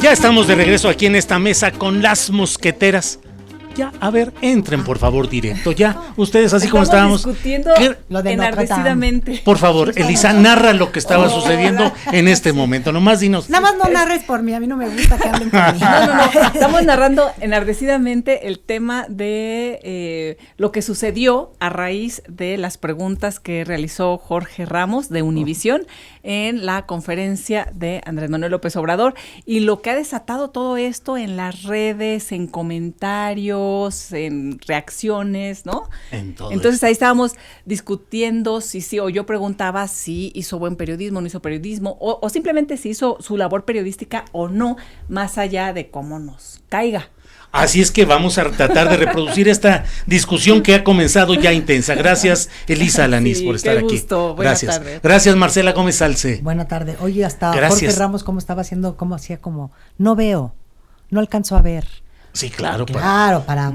Ya estamos de regreso aquí en esta mesa con las mosqueteras. Ya, a ver, entren por favor directo. Ya, ustedes así como estábamos discutiendo lo de enardecidamente. Por favor, Elisa, narra lo que estaba sucediendo en este momento. Nomás dinos. Nada más no narres por mí, a mí no me gusta que hablen por mí. No. Estamos narrando enardecidamente el tema de lo que sucedió a raíz de las preguntas que realizó Jorge Ramos de Univisión en la conferencia de Andrés Manuel López Obrador y lo que ha desatado todo esto en las redes, en comentarios, en reacciones, ¿no? Entonces ahí estábamos discutiendo si sí, o yo preguntaba si hizo buen periodismo, no hizo periodismo, o simplemente si hizo su labor periodística o no, más allá de cómo nos caiga. Así es que vamos a tratar de reproducir esta discusión que ha comenzado ya intensa. Gracias, Elisa Alanís, por estar aquí. Buenas Gracias. tardes. Gracias, Marcela Gómez Salce. Buena tarde. Oye, hasta Gracias. Jorge Ramos, cómo estaba haciendo, cómo hacía como, no veo, no alcanzo a ver. Sí, claro. Claro, para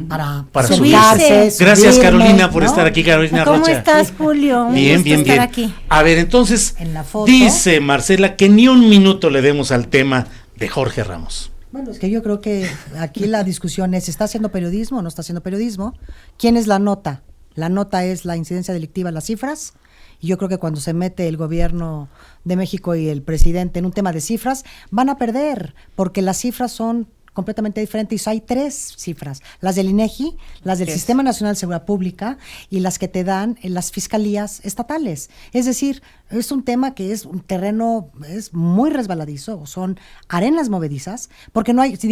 subirse. Gracias, subirme, Carolina, por ¿no? estar aquí, Carolina ¿Cómo Rocha. estás, Julio? Un Bien, gusto bien, estar bien. aquí. A ver, entonces, En la foto. dice Marcela que ni un minuto le demos al tema de Jorge Ramos. Bueno, es que yo creo que aquí la discusión es, ¿está haciendo periodismo o no está haciendo periodismo? ¿Quién es la nota? La nota es la incidencia delictiva, las cifras. Y yo creo que cuando se mete el gobierno de México y el presidente en un tema de cifras, van a perder, porque las cifras son completamente diferentes y hay 3 cifras, las del INEGI, las del Sistema Nacional de Seguridad Pública y las que te dan en las fiscalías estatales. Es decir, es un tema que es un terreno, es muy resbaladizo, son arenas movedizas, porque no hay, si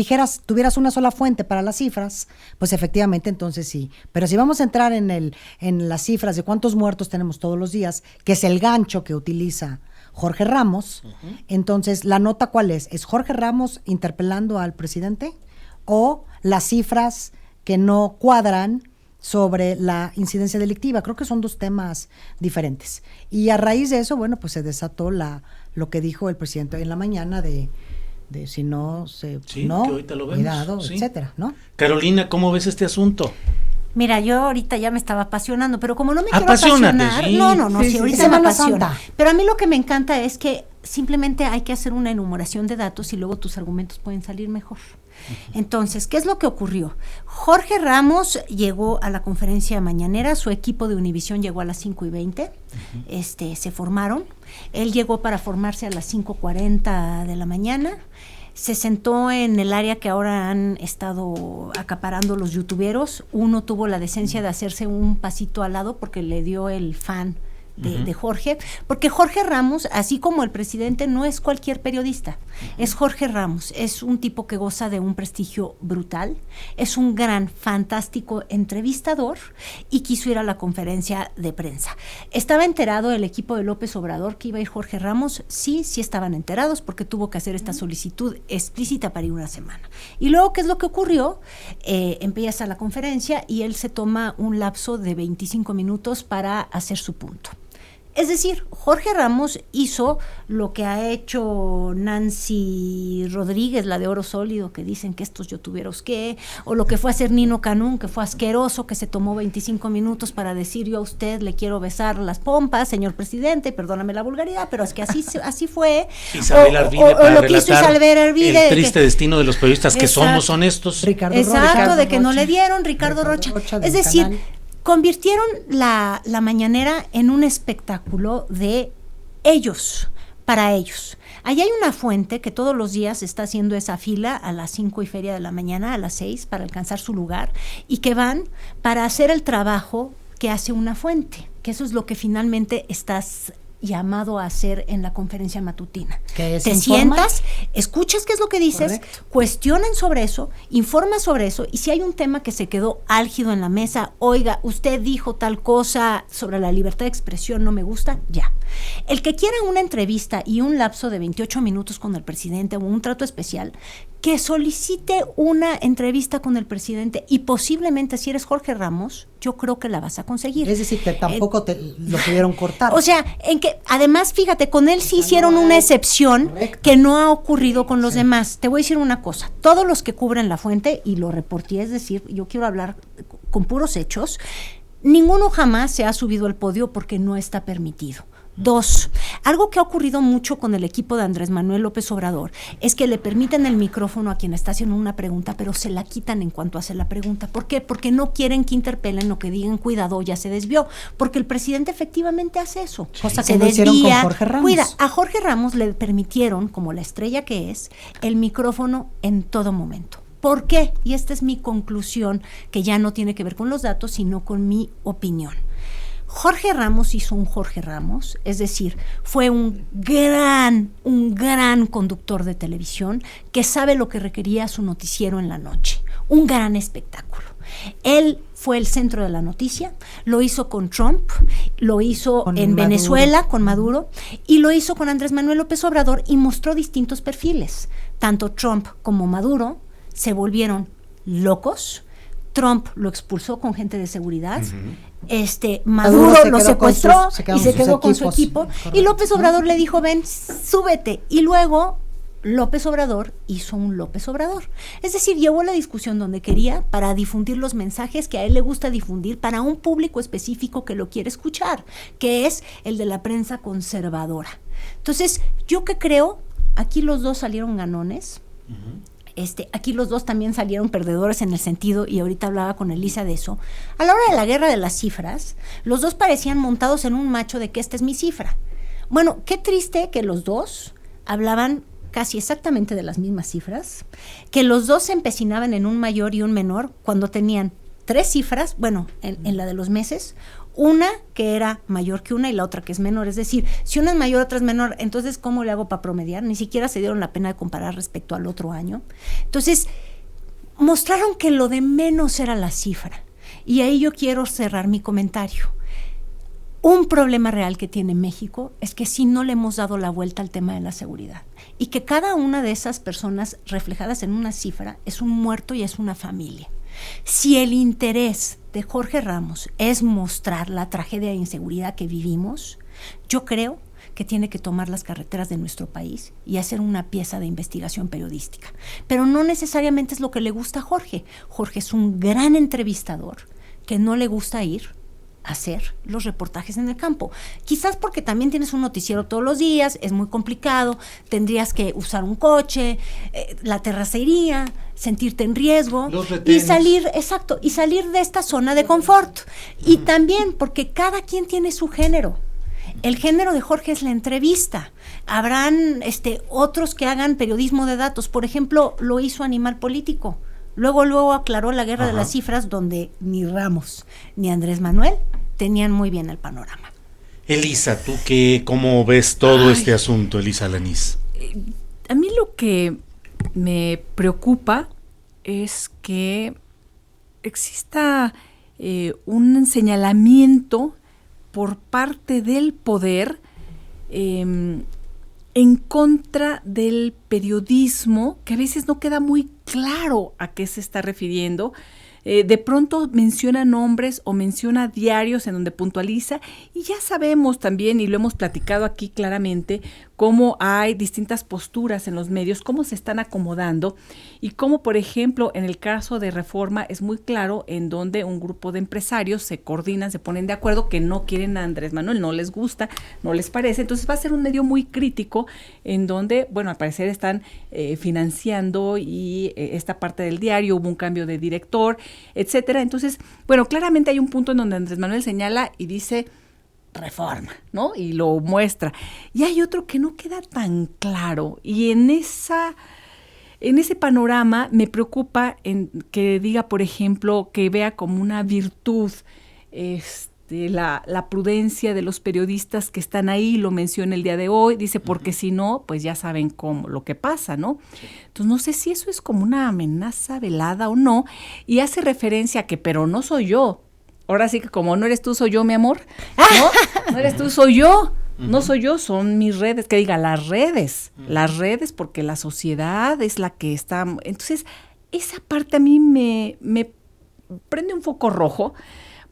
tuvieras una sola fuente para las cifras, pues efectivamente entonces sí, pero si vamos a entrar en las cifras de cuántos muertos tenemos todos los días, que es el gancho que utiliza Jorge Ramos, entonces, ¿la nota cuál es? ¿Es Jorge Ramos interpelando al presidente o las cifras que no cuadran sobre la incidencia delictiva? Creo que son 2 temas diferentes. Y a raíz de eso, bueno, pues se desató lo que dijo el presidente hoy en la mañana de si no se... Sí, no, que ahorita lo vemos, cuidado, sí. etcétera, ¿no? Carolina, ¿cómo ves este asunto? Mira, yo ahorita ya me estaba apasionando, pero como no me quiero Apasionate, apasionar, sí. no, Sí, ahorita me Semana apasiona. Santa. Pero a mí lo que me encanta es que simplemente hay que hacer una enumeración de datos y luego tus argumentos pueden salir mejor. Entonces, ¿qué es lo que ocurrió? Jorge Ramos llegó a la conferencia mañanera, su equipo de Univisión llegó a las 5:20, se formaron, él llegó para formarse a las 5:40 de la mañana, se sentó en el área que ahora han estado acaparando los youtuberos. Uno tuvo la decencia de hacerse un pasito al lado porque le dio el fan de Jorge, porque Jorge Ramos, así como el presidente, no es cualquier periodista, es Jorge Ramos, es un tipo que goza de un prestigio brutal, es un gran, fantástico entrevistador y quiso ir a la conferencia de prensa. ¿Estaba enterado el equipo de López Obrador que iba a ir Jorge Ramos? Sí estaban enterados porque tuvo que hacer esta solicitud explícita para ir una semana. Y luego, ¿qué es lo que ocurrió? Empieza la conferencia y él se toma un lapso de 25 minutos para hacer su punto. Es decir, Jorge Ramos hizo lo que ha hecho Nancy Rodríguez, la de Oro Sólido, que dicen que estos youtuberos qué, o lo que fue a hacer Nino Canún, que fue asqueroso, que se tomó 25 minutos para decir: yo a usted le quiero besar las pompas, señor presidente, perdóname la vulgaridad, pero es que así fue. Isabel Arvide, para lo que hizo relatar Isabel Arvide, el triste destino de los periodistas que Exacto. somos honestos. Ricardo de que no Rocha. le dieron, Ricardo Rocha. Es decir, canal. convirtieron la mañanera en un espectáculo de ellos, para ellos. Allí hay una fuente que todos los días está haciendo esa fila a las 5:00 de la mañana, a las 6, para alcanzar su lugar, y que van para hacer el trabajo que hace una fuente, que eso es lo que finalmente estás llamado a hacer en la conferencia matutina. Que Te informa. sientas, escuchas qué es lo que dices, Correcto. cuestionan sobre eso, informas sobre eso, y si hay un tema que se quedó álgido en la mesa, oiga, usted dijo tal cosa sobre la libertad de expresión, no me gusta, ya. El que quiera una entrevista y un lapso de 28 minutos con el presidente o un trato especial, que solicite una entrevista con el presidente, y posiblemente, si eres Jorge Ramos, yo creo que la vas a conseguir. Es decir, que tampoco lo pudieron cortar. O sea, en que además, fíjate, con él sí hicieron una excepción. Correcto. Que no ha ocurrido con los demás. Te voy a decir una cosa, todos los que cubren la fuente, y lo reporté, es decir, yo quiero hablar con puros hechos, ninguno jamás se ha subido al podio porque no está permitido. 2, Algo que ha ocurrido mucho con el equipo de Andrés Manuel López Obrador es que le permiten el micrófono a quien está haciendo una pregunta, pero se la quitan en cuanto hace la pregunta. ¿Por qué? Porque no quieren que interpelen o que digan, cuidado, ya se desvió. Porque el presidente efectivamente hace eso. Cosa Se que no hicieron desvía. con Jorge Ramos. Cuida, a Jorge Ramos le permitieron, como la estrella que es, el micrófono en todo momento. ¿Por qué? Y esta es mi conclusión, que ya no tiene que ver con los datos, sino con mi opinión. Jorge Ramos hizo un Jorge Ramos, es decir, fue un gran conductor de televisión que sabe lo que requería su noticiero en la noche. Un gran espectáculo. Él fue el centro de la noticia, lo hizo con Trump, lo hizo en Venezuela con Maduro y lo hizo con Andrés Manuel López Obrador y mostró distintos perfiles. Tanto Trump como Maduro se volvieron locos. Trump lo expulsó con gente de seguridad. Maduro lo secuestró y se quedó con su equipo. Y López Obrador le dijo, ven, súbete. Y luego López Obrador hizo un López Obrador. Es decir, llevó la discusión donde quería para difundir los mensajes que a él le gusta difundir para un público específico que lo quiere escuchar, que es el de la prensa conservadora. Entonces, yo que creo, aquí los dos salieron ganones. Aquí los dos también salieron perdedores en el sentido, y ahorita hablaba con Elisa de eso, a la hora de la guerra de las cifras, los dos parecían montados en un macho de que esta es mi cifra. Bueno, qué triste que los dos hablaban casi exactamente de las mismas cifras, que los dos se empecinaban en un mayor y un menor cuando tenían 3 cifras, bueno, en la de los meses, una que era mayor que una y la otra que es menor. Es decir, si una es mayor, otra es menor, entonces ¿cómo le hago para promediar? Ni siquiera se dieron la pena de comparar respecto al otro año. Entonces, mostraron que lo de menos era la cifra. Y ahí yo quiero cerrar mi comentario. Un problema real que tiene México es que sí no le hemos dado la vuelta al tema de la seguridad. Y que cada una de esas personas reflejadas en una cifra es un muerto y es una familia. Si el interés de Jorge Ramos es mostrar la tragedia de inseguridad que vivimos, yo creo que tiene que tomar las carreteras de nuestro país y hacer una pieza de investigación periodística. Pero no necesariamente es lo que le gusta a Jorge. Jorge es un gran entrevistador que no le gusta ir a hacer los reportajes en el campo. Quizás porque también tienes un noticiero todos los días, es muy complicado, tendrías que usar un coche, la terracería, sentirte en riesgo y salir de esta zona de confort. Y también porque cada quien tiene su género. El género de Jorge es la entrevista. Habrán otros que hagan periodismo de datos. Por ejemplo, lo hizo Animal Político. Luego aclaró la guerra de las cifras, donde ni Ramos ni Andrés Manuel tenían muy bien el panorama. Elisa, ¿tú cómo ves todo este asunto, Elisa Alanís? A mí lo que me preocupa es que exista un señalamiento por parte del poder en contra del periodismo, que a veces no queda muy claro a qué se está refiriendo. De pronto menciona nombres o menciona diarios en donde puntualiza, y ya sabemos también, y lo hemos platicado aquí claramente, cómo hay distintas posturas en los medios, cómo se están acomodando, y cómo, por ejemplo, en el caso de Reforma es muy claro en donde un grupo de empresarios se coordinan, se ponen de acuerdo que no quieren a Andrés Manuel, no les gusta, no les parece. Entonces va a ser un medio muy crítico en donde, bueno, al parecer están financiando y esta parte del diario, hubo un cambio de director, etcétera. Entonces, bueno, claramente hay un punto en donde Andrés Manuel señala y dice Reforma, ¿no? Y lo muestra. Y hay otro que no queda tan claro, y en ese panorama me preocupa que diga, por ejemplo, que vea como una virtud la prudencia de los periodistas que están ahí, lo menciona el día de hoy, dice, porque si no, pues ya saben lo que pasa, ¿no? Entonces no sé si eso es como una amenaza velada o no, y hace referencia a que, pero no soy yo. Ahora sí que como no eres tú, soy yo, mi amor, ¿no? No eres tú, soy yo. No soy yo, son mis redes, que diga las redes, porque la sociedad es la que está. Entonces, esa parte a mí me prende un foco rojo,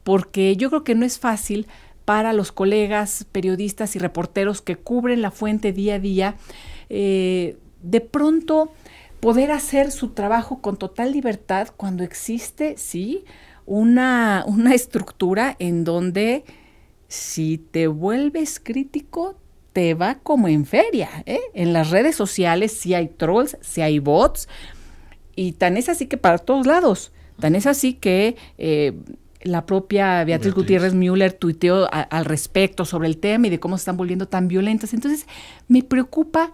porque yo creo que no es fácil para los colegas periodistas y reporteros que cubren la fuente día a día, de pronto poder hacer su trabajo con total libertad cuando existe, sí, una estructura en donde si te vuelves crítico, te va como en feria, ¿eh? En las redes sociales sí hay trolls, sí hay bots, y tan es así que para todos lados, tan es así que la propia Beatriz Gutiérrez Müller tuiteó al respecto sobre el tema y de cómo se están volviendo tan violentas. Entonces, me preocupa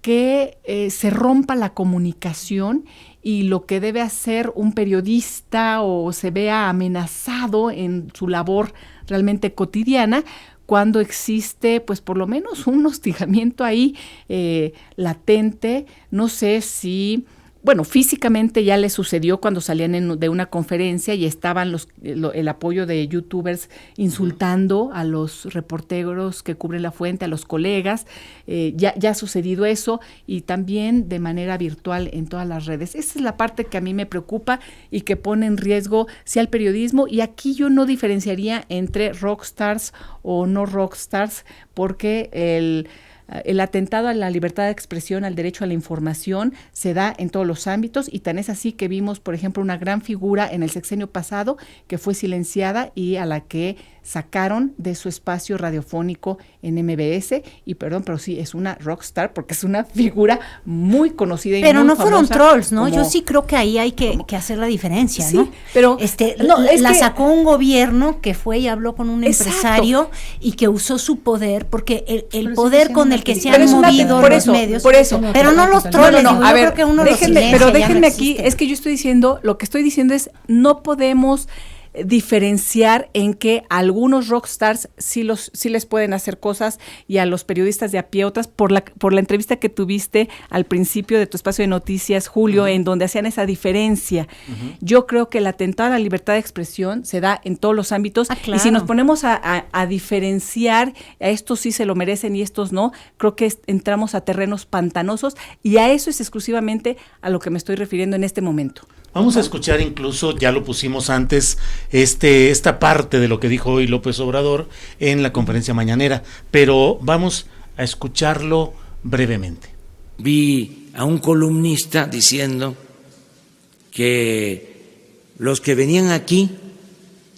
que se rompa la comunicación y lo que debe hacer un periodista o se vea amenazado en su labor realmente cotidiana, cuando existe, pues por lo menos un hostigamiento ahí latente. No sé si, bueno, físicamente ya le sucedió cuando salían de una conferencia y estaban el apoyo de youtubers insultando a los reporteros que cubren la fuente, a los colegas. Ya ha sucedido eso, y también de manera virtual en todas las redes. Esa es la parte que a mí me preocupa y que pone en riesgo sí al periodismo, y aquí yo no diferenciaría entre rockstars o no rockstars, porque el atentado a la libertad de expresión, al derecho a la información, se da en todos los ámbitos, y tan es así que vimos, por ejemplo, una gran figura en el sexenio pasado que fue silenciada y a la que sacaron de su espacio radiofónico en MBS, y perdón, pero sí, es una rockstar porque es una figura muy conocida y pero muy no fueron famosa, trolls, ¿no? como... Yo sí creo que ahí hay que hacer la diferencia, Sí, ¿no? pero la sacó un gobierno que fue y habló con un Exacto. empresario y que usó su poder, porque el Pero poder sí, con sí, el que sí, se pero han es una- movido por los eso, medios, por eso. pero no los trolls, digo, a yo ver, creo que uno los déjenme, silencia, pero ya no déjenme aquí, existe. es que yo estoy diciendo, lo que estoy diciendo es, no podemos diferenciar en que a algunos rockstars sí les pueden hacer cosas y a los periodistas de a pie otras, por la entrevista que tuviste al principio de tu espacio de noticias, Julio, en donde hacían esa diferencia. Yo creo que el atentado a la libertad de expresión se da en todos los ámbitos, claro. y si nos ponemos a diferenciar, a estos sí se lo merecen y estos no, creo que entramos a terrenos pantanosos, y a eso es exclusivamente a lo que me estoy refiriendo en este momento. Vamos a escuchar incluso, ya lo pusimos antes, esta parte de lo que dijo hoy López Obrador en la conferencia mañanera, pero vamos a escucharlo brevemente. Vi a un columnista diciendo que los que venían aquí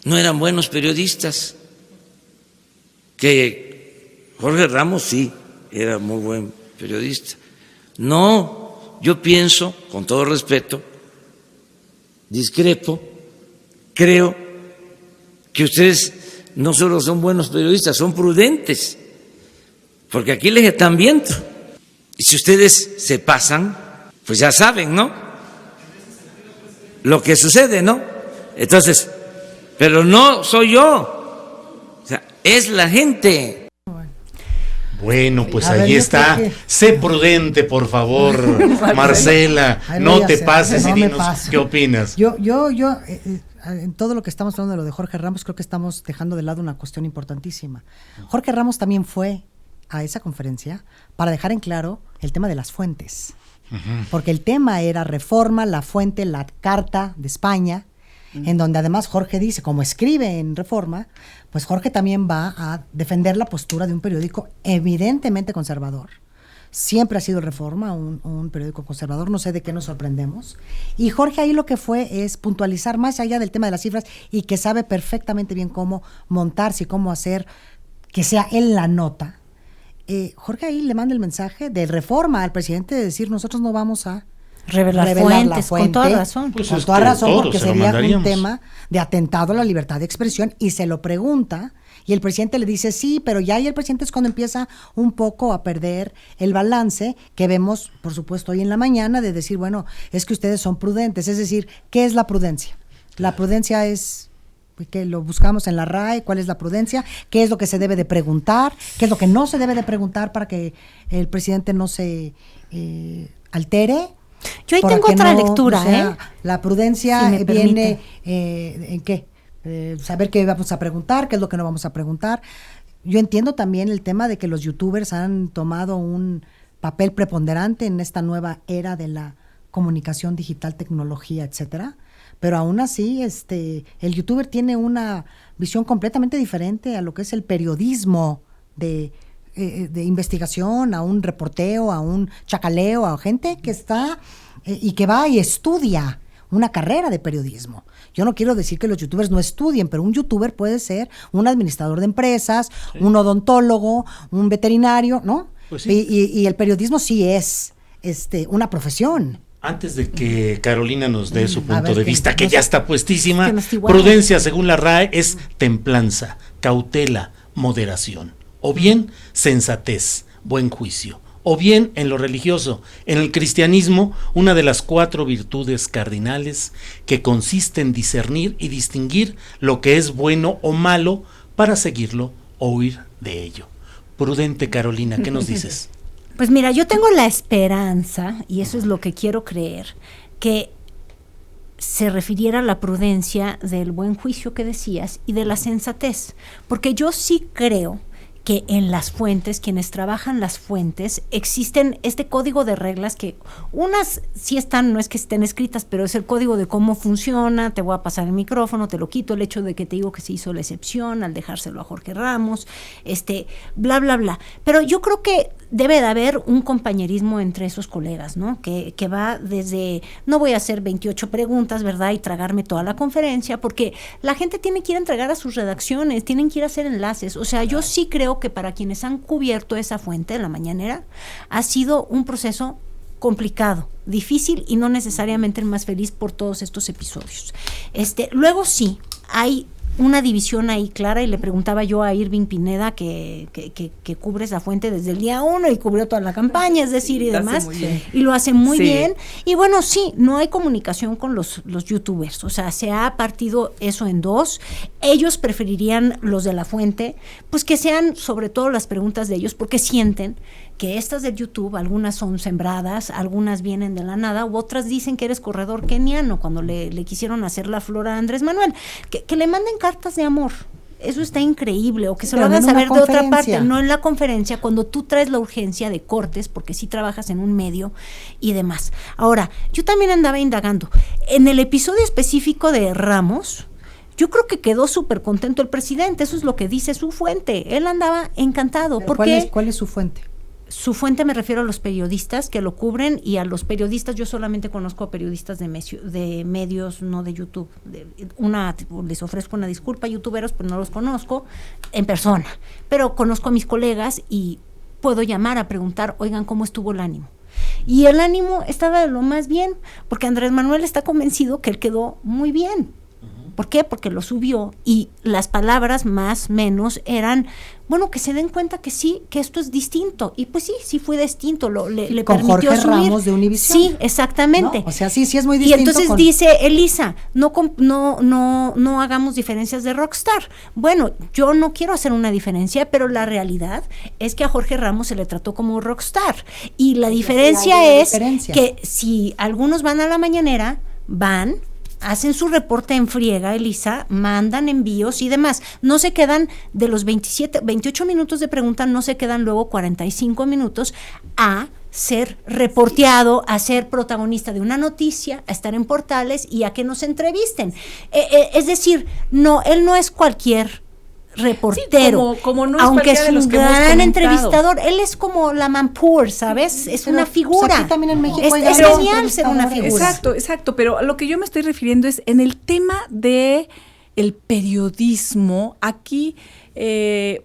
no eran buenos periodistas, que Jorge Ramos sí era muy buen periodista. No, yo pienso, con todo respeto, discrepo, creo que ustedes no solo son buenos periodistas, son prudentes, porque aquí les están viendo. Y si ustedes se pasan, pues ya saben, ¿no? Lo que sucede, ¿no? Entonces, pero no soy yo, o sea, es la gente. Bueno, pues A ver, ahí yo está. creo que- Sé prudente, por favor, Marcela. Ay, No voy a te hacer, pases no y me dinos paso. qué opinas. Yo, en todo lo que estamos hablando de lo de Jorge Ramos, creo que estamos dejando de lado una cuestión importantísima. Jorge Ramos también fue a esa conferencia para dejar en claro el tema de las fuentes. Porque el tema era Reforma, la fuente, la Carta de España, en donde además Jorge dice, como escribe en Reforma, pues Jorge también va a defender la postura de un periódico evidentemente conservador. Siempre ha sido Reforma un periódico conservador, no sé de qué nos sorprendemos. Y Jorge ahí lo que fue es puntualizar más allá del tema de las cifras, y que sabe perfectamente bien cómo montarse y cómo hacer que sea él la nota. Jorge ahí le manda el mensaje de Reforma al presidente de decir, nosotros no vamos a Revelar la fuentes, con fuente, toda razón. Pues con es toda que razón, todos porque se lo sería un mandaríamos. tema de atentado a la libertad de expresión, y se lo pregunta, y el presidente le dice sí, pero ya ahí el presidente es cuando empieza un poco a perder el balance que vemos, por supuesto, hoy en la mañana, de decir, bueno, es que ustedes son prudentes. Es decir, ¿qué es la prudencia? La prudencia es que lo buscamos en la RAE, cuál es la prudencia, qué es lo que se debe de preguntar, qué es lo que no se debe de preguntar para que el presidente no se altere. Yo ahí Para tengo que otra no, lectura, o sea, la prudencia Si me viene permite. ¿en qué? Saber qué vamos a preguntar, qué es lo que no vamos a preguntar. Yo entiendo también el tema de que los youtubers han tomado un papel preponderante en esta nueva era de la comunicación digital, tecnología, etcétera. Pero aún así, el youtuber tiene una visión completamente diferente a lo que es el periodismo de investigación, a un reporteo, a un chacaleo, a gente que está y que va y estudia. una carrera de periodismo. Yo no quiero decir que los youtubers no estudien, pero un youtuber puede ser un administrador de empresas, un odontólogo, un veterinario, ¿no? Pues sí. Y el periodismo sí es una profesión. Antes de que Carolina nos dé su A punto ver, de vista, que ya está puestísima, que no está igual. prudencia, según la RAE, es templanza, cautela, moderación, o bien sensatez, buen juicio, o bien en lo religioso, en el cristianismo, una de las 4 virtudes cardinales que consiste en discernir y distinguir lo que es bueno o malo para seguirlo o huir de ello. Prudente Carolina, ¿qué nos dices? Pues mira, yo tengo la esperanza, y eso es lo que quiero creer, que se refiriera a la prudencia del buen juicio que decías y de la sensatez, porque yo sí creo que en las fuentes, quienes trabajan las fuentes, existen este código de reglas que unas sí están, no es que estén escritas, pero es el código de cómo funciona, te voy a pasar el micrófono, te lo quito, el hecho de que te digo que se hizo la excepción al dejárselo a Jorge Ramos, bla, bla, bla. Pero yo creo que debe de haber un compañerismo entre esos colegas, ¿no? Que va desde, no voy a hacer 28 preguntas, ¿verdad? Y tragarme toda la conferencia, porque la gente tiene que ir a entregar a sus redacciones, tienen que ir a hacer enlaces. O sea, yo sí creo que para quienes han cubierto esa fuente, la mañanera, ha sido un proceso complicado, difícil y no necesariamente el más feliz por todos estos episodios. Luego sí, hay una división ahí clara, y le preguntaba yo a Irving Pineda, que cubre esa fuente desde el día 1 y cubrió toda la campaña, es decir, y demás, y lo hace muy bien. Y bueno, sí, no hay comunicación con los youtubers, o sea, se ha partido eso en dos. Ellos preferirían, los de la fuente, pues que sean sobre todo las preguntas de ellos, porque sienten que estas de YouTube, algunas son sembradas, algunas vienen de la nada, u otras dicen que eres corredor keniano, cuando le quisieron hacer la flor a Andrés Manuel, que le manden cartas de amor. Eso está increíble, o que se lo hagan saber de otra parte, no en la conferencia, cuando tú traes la urgencia de cortes, porque sí trabajas en un medio y demás. Ahora, yo también andaba indagando. En el episodio específico de Ramos, yo creo que quedó súper contento el presidente, eso es lo que dice su fuente. Él andaba encantado. ¿Cuál es su fuente? Su fuente, me refiero a los periodistas que lo cubren, y a los periodistas, yo solamente conozco a periodistas de medios, no de YouTube. Les ofrezco una disculpa, youtuberos, pues no los conozco en persona, pero conozco a mis colegas y puedo llamar a preguntar, oigan, ¿cómo estuvo el ánimo? Y el ánimo estaba de lo más bien, porque Andrés Manuel está convencido que él quedó muy bien. ¿Por qué? Porque lo subió, y las palabras más menos eran, bueno, que se den cuenta que sí, que esto es distinto. Y pues sí fue distinto, le con permitió Jorge subir. Ramos de Univisión. Sí, exactamente. ¿No? O sea, sí es muy distinto. Y entonces dice Elisa, no hagamos diferencias de rockstar. Bueno, yo no quiero hacer una diferencia, pero la realidad es que a Jorge Ramos se le trató como rockstar. Y la diferencia es que si algunos van a la mañanera, hacen su reporte en friega, Elisa, mandan envíos y demás. No se quedan de los 28 minutos de pregunta, no se quedan luego 45 minutos a ser reporteado, a ser protagonista de una noticia, a estar en portales y a que nos entrevisten. Es decir, él no es cualquier reportero, sí, como no es aunque es de los un que hemos gran comentado. Entrevistador, él es como la Manpour, ¿sabes? Es una figura. Pues aquí también en México es genial ser una figura. Exacto, pero a lo que yo me estoy refiriendo es en el tema de el periodismo. Aquí Andrés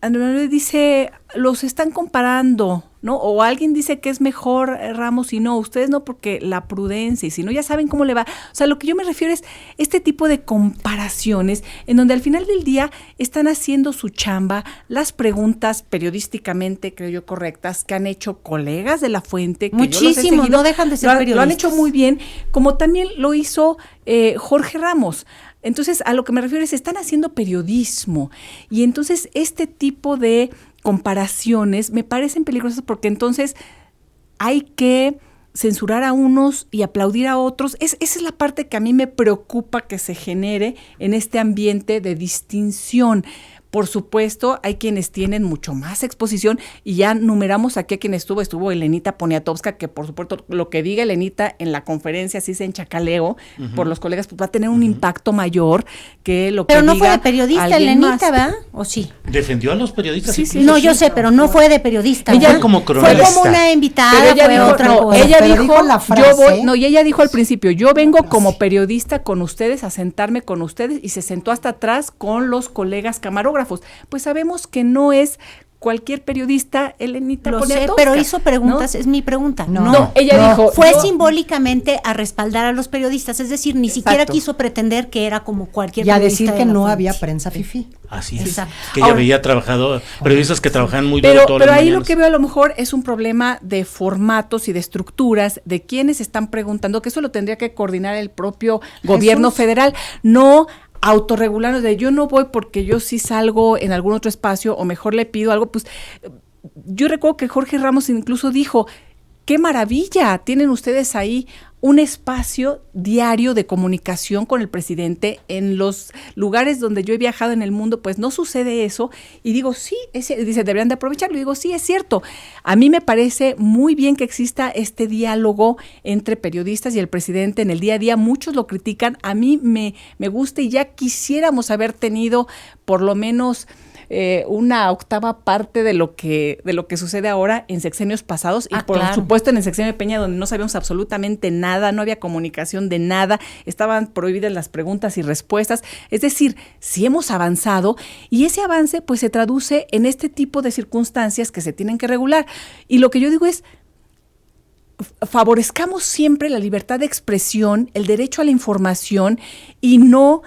Manuel dice, los están comparando, ¿no? O alguien dice que es mejor Ramos y no, ustedes no, porque la prudencia, y si no ya saben cómo le va. O sea, lo que yo me refiero es este tipo de comparaciones en donde al final del día están haciendo su chamba, las preguntas periodísticamente, creo yo, correctas, que han hecho colegas de la fuente. Que muchísimos, no dejan de ser periodistas. Lo han hecho muy bien, como también lo hizo Jorge Ramos. Entonces, a lo que me refiero es, están haciendo periodismo, y entonces este tipo de comparaciones me parecen peligrosas, porque entonces hay que censurar a unos y aplaudir a otros. Esa es la parte que a mí me preocupa que se genere en este ambiente de distinción, Por supuesto, hay quienes tienen mucho más exposición y ya numeramos aquí a quien estuvo Elenita Poniatowska, que por supuesto lo que diga Elenita en la conferencia, así se en chacaleo por los colegas, pues va a tener un impacto mayor que lo que pero no diga fue de periodista Elenita, ¿verdad? ¿O sí? Defendió a los periodistas. Sí, sí. No, yo sé, pero no fue de periodista. Ella ¿verdad? como Fue cronista. como una invitada, Pero ella fue dijo, otra no, cosa. ella Pero dijo, dijo la frase, yo voy, no, y ella dijo al principio, yo vengo como periodista con ustedes a sentarme con ustedes, y se sentó hasta atrás con los colegas camarógrafos. Pues sabemos que no es cualquier periodista, Elenita Lo sé, Poniatowska, pero hizo preguntas, ¿no? es mi pregunta. No, ella dijo, fue yo- simbólicamente a respaldar a los periodistas, es decir, ni siquiera Exacto. quiso pretender que era como cualquier Y a periodista decir de que la no fuente. había prensa fifí. Así es. Exacto. Que ella Ahora- veía periodistas que trabajaban muy duro Pero, todas pero las ahí mañanas. lo que veo a lo mejor es un problema de formatos y de estructuras, de quienes están preguntando, que eso lo tendría que coordinar el propio gobierno federal, no autorregularnos de yo no voy porque yo sí salgo en algún otro espacio o mejor le pido algo. Pues yo recuerdo que Jorge Ramos incluso dijo, qué maravilla, tienen ustedes ahí un espacio diario de comunicación con el presidente en los lugares donde yo he viajado en el mundo, pues no sucede eso. Y digo, sí, dice, deberían de aprovecharlo. Y digo, sí, es cierto. A mí me parece muy bien que exista este diálogo entre periodistas y el presidente en el día a día. Muchos lo critican, a mí me gusta y ya quisiéramos haber tenido por lo menos una octava parte de lo que sucede ahora en sexenios pasados y por claro. supuesto en el sexenio de Peña, donde no sabíamos absolutamente nada, no había comunicación de nada, estaban prohibidas las preguntas y respuestas. Es decir, sí hemos avanzado y ese avance pues se traduce en este tipo de circunstancias que se tienen que regular. Y lo que yo digo es, favorezcamos siempre la libertad de expresión, el derecho a la información y no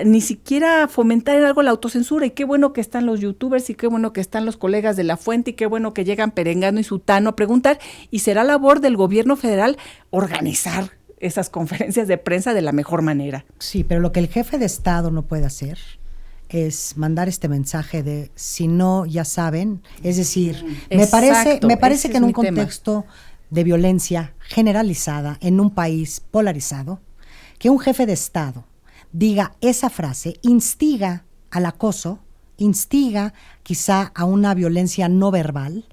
ni siquiera fomentar en algo la autocensura. Y qué bueno que están los youtubers y qué bueno que están los colegas de La Fuente y qué bueno que llegan Perengano y Sutano a preguntar, y será labor del gobierno federal organizar esas conferencias de prensa de la mejor manera. Sí, pero lo que el jefe de Estado no puede hacer es mandar este mensaje de si no, ya saben. Es decir, me Exacto, parece ese que en es un mi tema. contexto de violencia generalizada, en un país polarizado, que un jefe de Estado diga esa frase, instiga al acoso, instiga quizá a una violencia no verbal,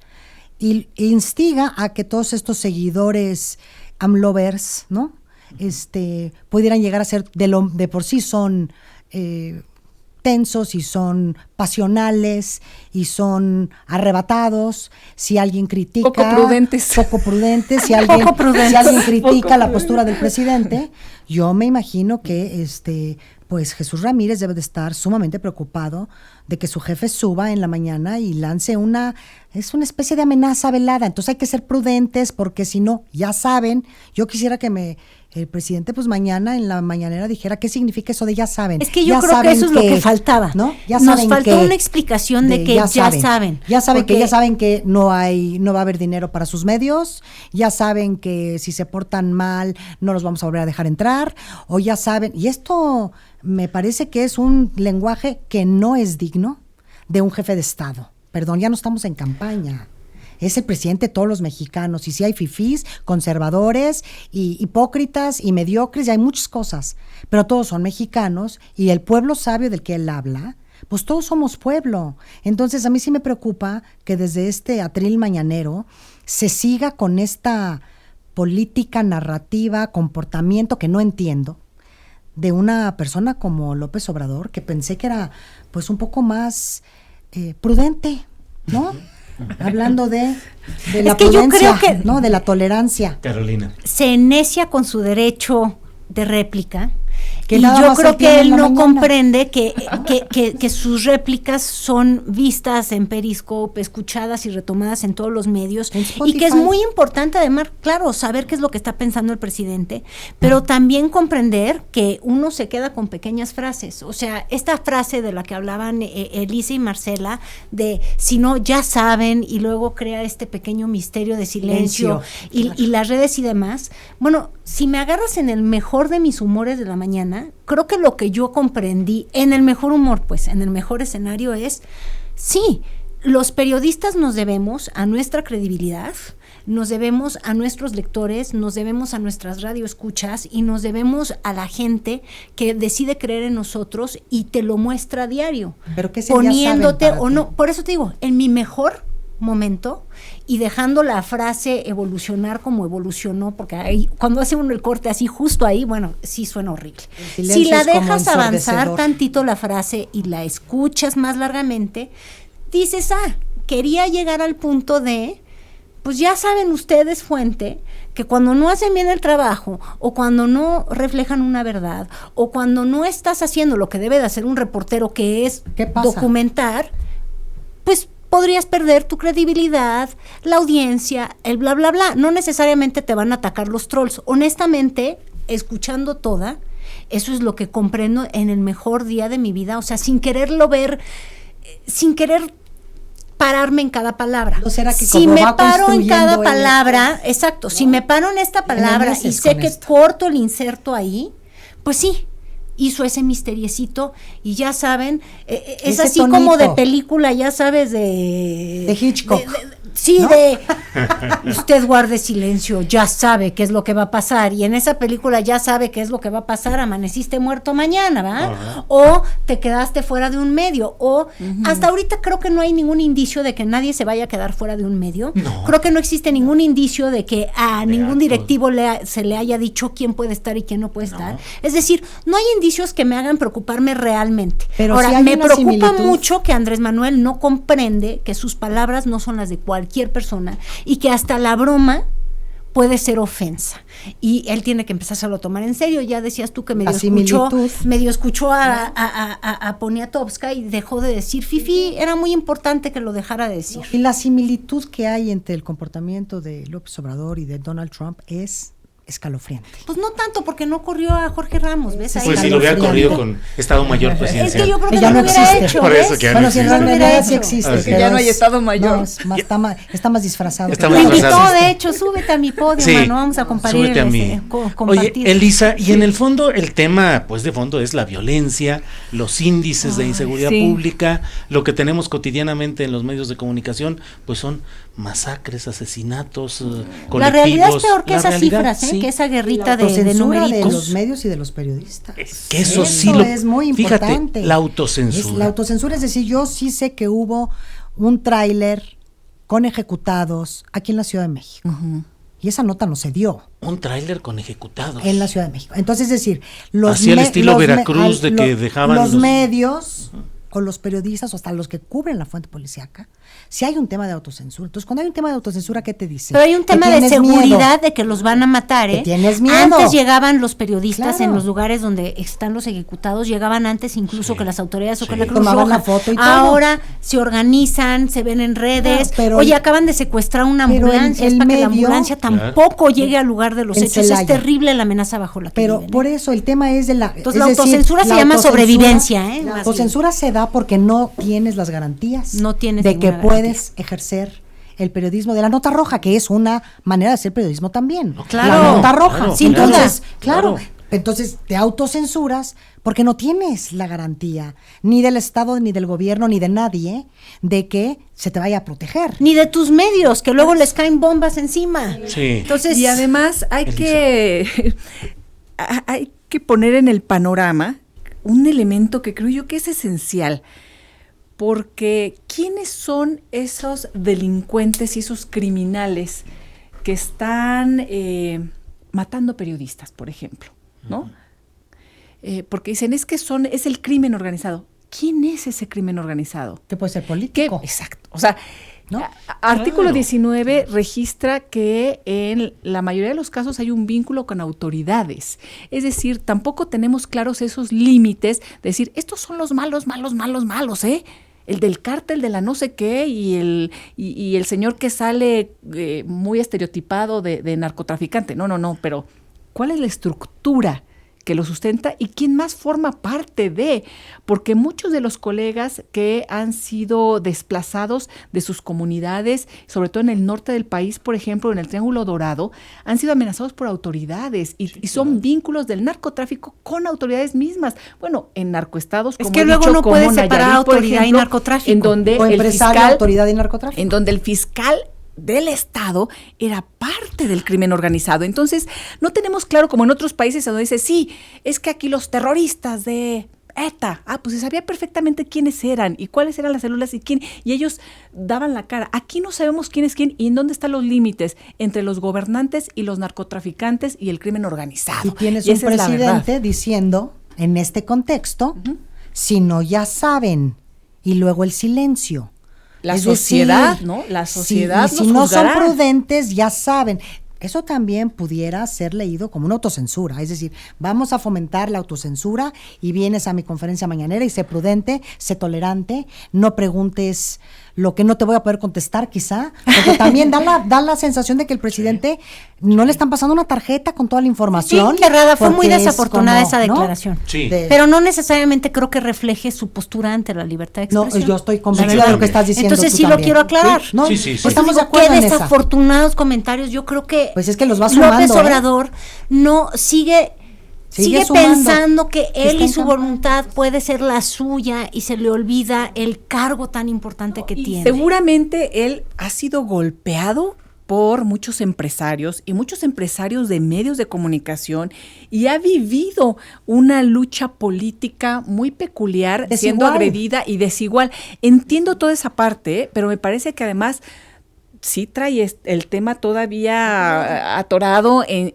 y instiga a que todos estos seguidores AMLovers, ¿no? Pudieran llegar a ser de por sí son tensos y son pasionales y son arrebatados. Si alguien critica, Poco prudentes. si alguien critica la postura del presidente, yo me imagino que pues Jesús Ramírez debe de estar sumamente preocupado de que su jefe suba en la mañana y lance es una especie de amenaza velada. Entonces hay que ser prudentes porque si no, ya saben, yo quisiera que el presidente pues mañana en la mañanera dijera qué significa eso de ya saben. Es que yo Ya creo que saben eso es lo que faltaba. ¿no? Ya Nos saben faltó que- una explicación de que ya saben. Ya saben que Porque- ya saben que no va a haber dinero para sus medios, ya saben que si se portan mal no los vamos a volver a dejar entrar, o ya saben, y esto me parece que es un lenguaje que no es digno de un jefe de Estado. Perdón, ya no estamos en campaña. Es el presidente de todos los mexicanos, y sí hay fifís, conservadores, y hipócritas y mediocres, y hay muchas cosas, pero todos son mexicanos, y el pueblo sabio del que él habla, pues todos somos pueblo. Entonces a mí sí me preocupa que desde este atril mañanero se siga con esta política, narrativa, comportamiento que no entiendo, de una persona como López Obrador, que pensé que era pues un poco más prudente, ¿no? Hablando de la que yo prudencia, creo que- ¿no? De la tolerancia. Carolina. Se necia con su derecho de réplica. Que Y nada yo más creo él tiene que en él la no mañana. comprende que sus réplicas son vistas en Periscope, escuchadas y retomadas en todos los medios, En y que es Spotify. muy importante además, claro, saber qué es lo que está pensando el presidente, pero también comprender que uno se queda con pequeñas frases. O sea, esta frase de la que hablaban Elisa y Marcela, de si no, ya saben, y luego crea este pequeño misterio de silencio, y las redes y demás. Bueno, si me agarras en el mejor de mis humores de la mañana, creo que lo que yo comprendí, en el mejor humor, pues, en el mejor escenario es, sí, los periodistas nos debemos a nuestra credibilidad, nos debemos a nuestros lectores, nos debemos a nuestras radioescuchas y nos debemos a la gente que decide creer en nosotros y te lo muestra a diario. Pero ¿qué sería poniéndote saben para o ti? no. Por eso te digo, en mi mejor momento y dejando la frase evolucionar como evolucionó, porque ahí, cuando hace uno el corte así justo ahí, bueno, sí suena horrible. Si la dejas avanzar tantito la frase y la escuchas más largamente, dices, quería llegar al punto de, pues ya saben ustedes, fuente, que cuando no hacen bien el trabajo, o cuando no reflejan una verdad, o cuando no estás haciendo lo que debe de hacer un reportero, que es documentar, pues podrías perder tu credibilidad, la audiencia, el bla, bla, bla. No necesariamente te van a atacar los trolls. Honestamente, escuchando toda, eso es lo que comprendo en el mejor día de mi vida. O sea, sin quererlo ver, sin querer pararme en cada palabra. ¿No será que si como me va paro en cada construyendo palabra, exacto, si me paro en esta palabra y sé que corto el inserto ahí, pues sí, hizo ese misteriecito y ya saben, es ese así tonito. como de película, ya sabes, de Hitchcock. Sí, ¿no? Usted guarde silencio, ya sabe qué es lo que va a pasar, y en esa película ya sabe qué es lo que va a pasar, amaneciste muerto mañana, ¿verdad? O te quedaste fuera de un medio, o hasta ahorita creo que no hay ningún indicio de que nadie se vaya a quedar fuera de un medio. No. Creo que no existe ningún indicio de que a ningún directivo se le haya dicho quién puede estar y quién no puede estar. Es decir, no hay indicios que me hagan preocuparme realmente. Pero ahora, sí hay me una preocupa similitud. mucho que Andrés Manuel no comprende que sus palabras no son las de cualquier persona y que hasta la broma puede ser ofensa, y él tiene que empezárselo a tomar en serio. Ya decías tú que medio escuchó a Poniatowska y dejó de decir Fifi, era muy importante que lo dejara de decir. Y la similitud que hay entre el comportamiento de López Obrador y de Donald Trump es escalofriante. Pues no tanto, porque no corrió a Jorge Ramos, ¿ves? Ahí Pues si lo hubiera corrido con Estado Mayor Presidencial. Es que yo creo que Ya no no lo hubiera existe. hecho, Por ¿ves? eso que ya Bueno, no si en existe. realidad sí existe. Ah, sí. pero Ya no hay Estado Mayor. No, está más disfrazado. Está Me más invitó, disfrazado. de hecho, súbete a mi podio, Sí, mano, vamos a compartir. súbete a mí. Compartir. Oye, Elisa, y en el fondo, el tema, pues de fondo es la violencia, los índices de inseguridad sí. pública, lo que tenemos cotidianamente en los medios de comunicación, pues son masacres, asesinatos, colectivos. La realidad es peor que La esas realidad, cifras, sí. que esa guerrita de Autocensura de numeritos. los medios y de los periodistas. Que eso sí lo es muy fíjate, importante. la autocensura. La autocensura, es decir, yo sí sé que hubo un tráiler con ejecutados aquí en la Ciudad de México. Y esa nota no se dio Un tráiler con ejecutados. en la Ciudad de México. Entonces, es decir, los Así al estilo Veracruz, de que los- dejaban los los- medios o los periodistas o hasta los que cubren la fuente policíaca, si hay un tema de autocensura. Entonces, cuando hay un tema de autocensura, ¿qué te dice? Pero hay un Que tema de tienes seguridad miedo. de que los van a matar, Que ¿eh? tienes miedo. Antes llegaban los periodistas Claro. en los lugares donde están los ejecutados, llegaban antes incluso Sí. que las autoridades o que Sí. la Cruz Tomaban Roja. la foto y todo. Ahora se organizan, se ven en redes. Claro, pero Oye, el- acaban de secuestrar una pero ambulancia, el es para que la medio- ambulancia Claro. tampoco llegue al lugar de los En hechos. Es Celaya. terrible la amenaza bajo la que Pero viven, ¿eh? por eso el tema es de la... Entonces, es la decir, autocensura se la llama autocensura- sobrevivencia, ¿eh? La Más autocensura se da porque no tienes las garantías No tienes de que ninguna puedes ejercer el periodismo de la nota roja, que es una manera de hacer periodismo también. claro, la nota roja. claro, sin claro. duda. Claro. Claro. Entonces te autocensuras porque no tienes la garantía ni del Estado, ni del gobierno, ni de nadie de que se te vaya a proteger. Ni de tus medios, que luego les caen bombas encima. Sí. Entonces, Y además hay Elisa. hay que poner en el panorama un elemento que creo yo que es esencial, porque ¿quiénes son esos delincuentes y esos criminales que están matando periodistas, por ejemplo, ¿no? Porque dicen, es el crimen organizado. ¿Quién es ese crimen organizado? Que puede ser ¿Qué? político. Exacto. O sea, ¿No? Artículo Claro. 19 registra que en la mayoría de los casos hay un vínculo con autoridades. Es decir, tampoco tenemos claros esos límites de decir, estos son los malos, ¿eh? El del cártel de la no sé qué y el señor que sale muy estereotipado de narcotraficante. No, pero ¿cuál es la estructura que lo sustenta y quién más forma parte de? Porque muchos de los colegas que han sido desplazados de sus comunidades, sobre todo en el norte del país, por ejemplo, en el Triángulo Dorado, han sido amenazados por autoridades y son vínculos del narcotráfico con autoridades mismas. Bueno, en narcoestados, Es como que he luego dicho, no como puedes separar Nayarit, por autoridad y ejemplo, narcotráfico. en donde O el empresario, fiscal, autoridad y narcotráfico. en donde el fiscal del Estado era parte del crimen organizado. Entonces, no tenemos claro, como en otros países donde dice, sí, es que aquí los terroristas de ETA, pues se sabía perfectamente quiénes eran y cuáles eran las células y quién, y ellos daban la cara. Aquí no sabemos quién es quién y en dónde están los límites entre los gobernantes y los narcotraficantes y el crimen organizado. Y tienes un presidente diciendo, en este contexto, si no ya saben, y luego el silencio. La sociedad, ¿no? La sociedad si no son prudentes, ya saben. Eso también pudiera ser leído como una autocensura, es decir, vamos a fomentar la autocensura y vienes a mi conferencia mañanera y sé prudente, sé tolerante, no preguntes lo que no te voy a poder contestar quizá, porque también da la sensación de que el presidente no le están pasando una tarjeta con toda la información. Sí, Rada, fue muy desafortunada esa declaración, ¿no? Sí. Pero no necesariamente creo que refleje su postura ante la libertad de expresión. No, yo estoy convencida de lo que estás diciendo. Entonces tú sí también. lo quiero aclarar. Sí, ¿No? sí, sí. Pues estamos de acuerdo Qué en esa. desafortunados comentarios. Yo creo que Pues es que los va sumando, López Obrador no sigue sumando, pensando que él y su voluntad puede ser la suya y se le olvida el cargo tan importante que tiene. Seguramente él ha sido golpeado por muchos empresarios y muchos empresarios de medios de comunicación y ha vivido una lucha política muy peculiar, siendo agredida y desigual. Entiendo toda esa parte, pero me parece que además sí trae el tema todavía atorado en